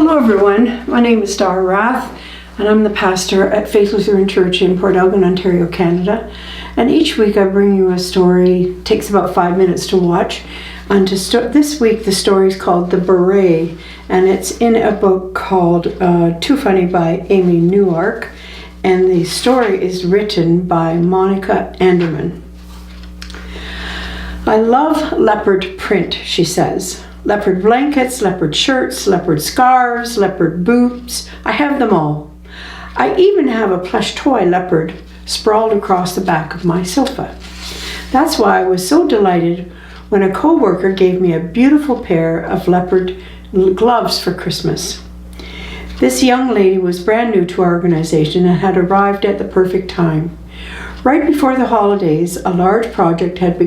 Hello everyone, my name is Dara Rath and I'm the pastor at Faith Lutheran Church in Port Elgin, Ontario, Canada. And each week I bring you a story. It takes about 5 minutes to watch. And this week the story is called The Beret, and it's in a book called Too Funny by Amy Newark, and the story is written by Monica Anderman. I love leopard print, she says. Leopard blankets, leopard shirts, leopard scarves, leopard boots. I have them all. I even have a plush toy leopard sprawled across the back of my sofa. That's why I was so delighted when a co-worker gave me a beautiful pair of leopard gloves for Christmas. This young lady was brand new to our organization and had arrived at the perfect time. Right before the holidays, a large project had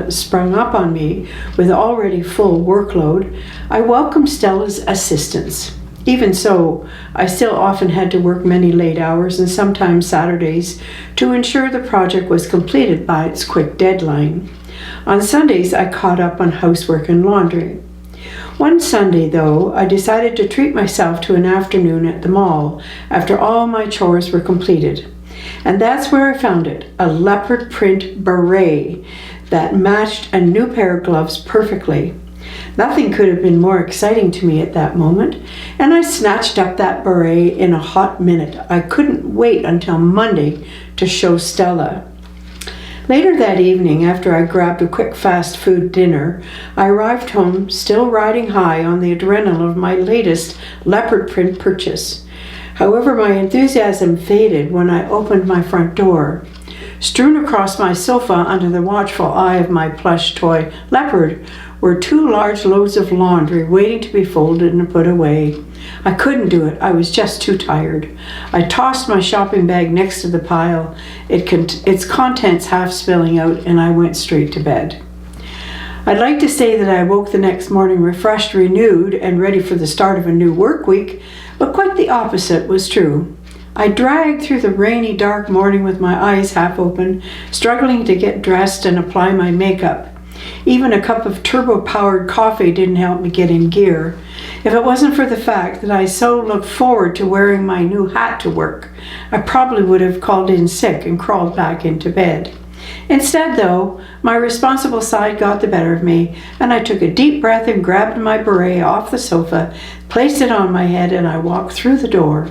sprung up on me with already full workload. I welcomed Stella's assistance. Even so, I still often had to work many late hours and sometimes Saturdays to ensure the project was completed by its quick deadline. On Sundays, I caught up on housework and laundry. One Sunday, though, I decided to treat myself to an afternoon at the mall after all my chores were completed. And that's where I found it, a leopard print beret that matched a new pair of gloves perfectly. Nothing could have been more exciting to me at that moment, and I snatched up that beret in a hot minute. I couldn't wait until Monday to show Stella. Later that evening, after I grabbed a quick fast food dinner, I arrived home still riding high on the adrenaline of my latest leopard print purchase. However, my enthusiasm faded when I opened my front door. Strewn across my sofa under the watchful eye of my plush toy leopard were 2 large loads of laundry waiting to be folded and put away. I couldn't do it. I was just too tired. I tossed my shopping bag next to the pile, its contents half spilling out, and I went straight to bed. I'd like to say that I woke the next morning refreshed, renewed, and ready for the start of a new work week, but quite the opposite was true. I dragged through the rainy, dark morning with my eyes half open, struggling to get dressed and apply my makeup. Even a cup of turbo-powered coffee didn't help me get in gear. If it wasn't for the fact that I so looked forward to wearing my new hat to work, I probably would have called in sick and crawled back into bed. Instead, though, my responsible side got the better of me, and I took a deep breath and grabbed my beret off the sofa, placed it on my head, and I walked through the door.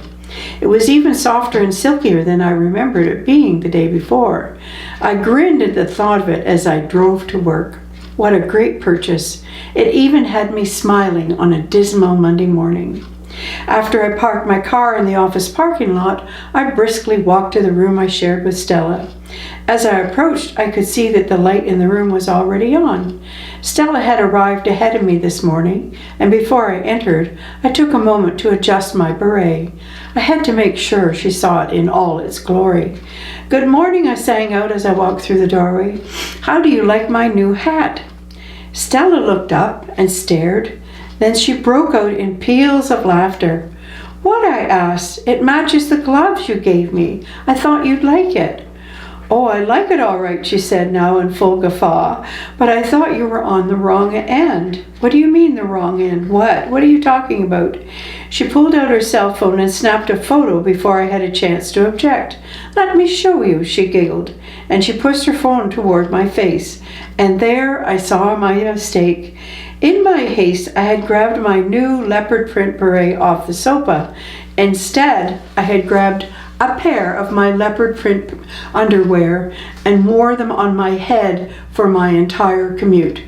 It was even softer and silkier than I remembered it being the day before. I grinned at the thought of it as I drove to work. What a great purchase. It even had me smiling on a dismal Monday morning. After I parked my car in the office parking lot, I briskly walked to the room I shared with Stella. As I approached, I could see that the light in the room was already on. Stella had arrived ahead of me this morning, and before I entered, I took a moment to adjust my beret. I had to make sure she saw it in all its glory. "Good morning," I sang out as I walked through the doorway. "How do you like my new hat?" Stella looked up and stared. Then she broke out in peals of laughter. "What?" I asked. "It matches the gloves you gave me. I thought you'd like it." "Oh, I like it all right," she said now in full guffaw, "but I thought you were on the wrong end." "What do you mean the wrong end? What are you talking about?" She pulled out her cell phone and snapped a photo before I had a chance to object. "Let me show you," she giggled, and she pushed her phone toward my face. And there I saw my mistake. In my haste, I had grabbed my new leopard print beret off the sofa. Instead, I had grabbed a pair of my leopard print underwear and wore them on my head for my entire commute.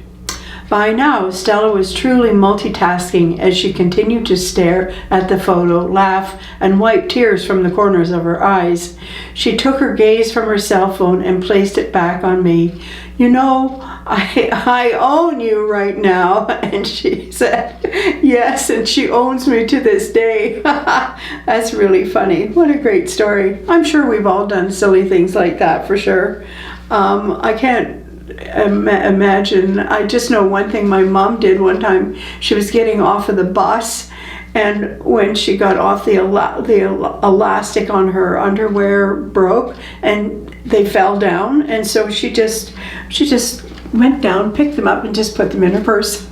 By now, Stella was truly multitasking as she continued to stare at the photo, laugh, and wipe tears from the corners of her eyes. She took her gaze from her cell phone and placed it back on me. "You know, I own you right now," and she said, "Yes, and she owns me to this day." That's really funny. What a great story. I'm sure we've all done silly things like that for sure. I can't imagine. I just know one thing my mom did one time. She was getting off of the bus, and when she got off, the elastic on her underwear broke and they fell down, and so she just went down, picked them up, and just put them in her purse.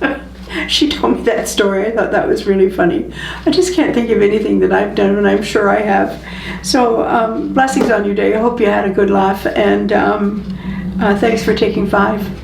She told me that story. I thought that was really funny. I just can't think of anything that I've done, and I'm sure I have. So blessings on your day. I hope you had a good laugh, and thanks for taking 5.